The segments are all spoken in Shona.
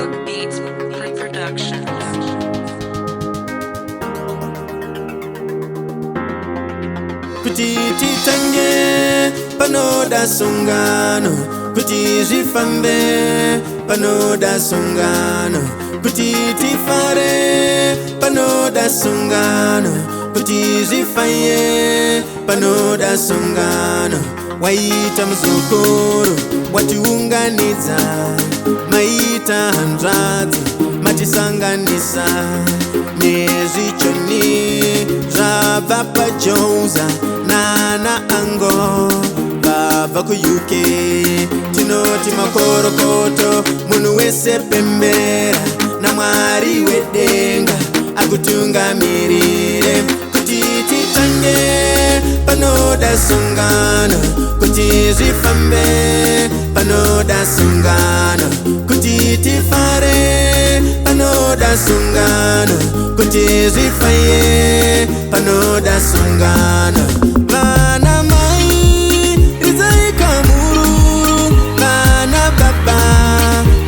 Road Beats Productions. Kuti titange panoda sungano, kuti zifambe panoda sungano, kuti tifare panoda sungano, kuti zifaye panoda sungano. Waita mzukuru watiunganiza, maita handrazi matisanganisa, nezvichoni zvabva paJoza nana Ango babva kuUK. Tinoti makorokoto munhu wese pembera, naMwari wedenga akutungamirire kuti titange panoda sungano, kuti zvifambe panoda sungano, kuti tifare panoda sungano, kuti zvifaye panoda sungano. Vana mai ridzai kamuru, vana baba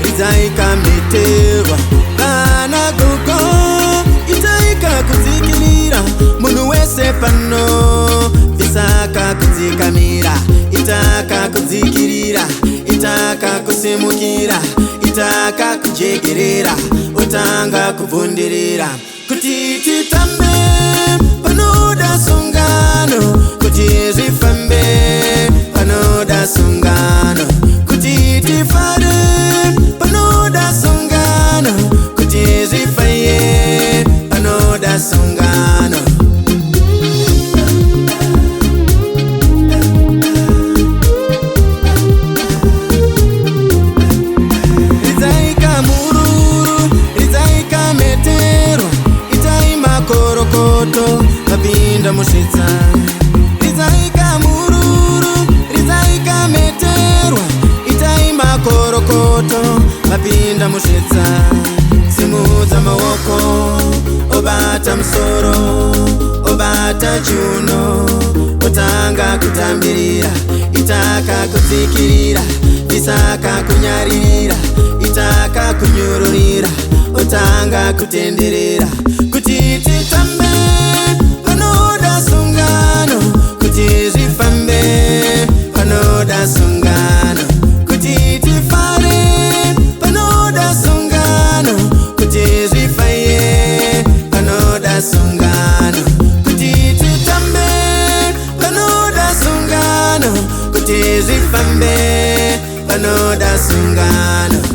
ridzai kameterwa, vana gogo itai kakudzikirira, munhu wese pano visaka kudzikamira, itaka kudzikirira, itaka kusimukira, itaka kujegerera, utanga kubvundirira kuti titambe panoda sungano, kuti zvifambe panoda sungano, kuti tifare panoda sungano, kuti zvifaye panoda sungano. Vapinda musvitsa ridzai kamururu, ridzai kameterwa, itai makorokoto. Vapinda musvitsa simudza maoko, obata musoro, obata chiuno, otanga kutambirira, itaka kudzikirira, isaka kunyaririra, itaka kunyururira, otanga kutenderera kuti titambe panoda sungano, kuti zvifambe panoda sungano, kuti tifare panoda sungano, kuti zvifaye panoda sungano, kuti titambe panoda sungano, kuti zvifambe panoda sungano.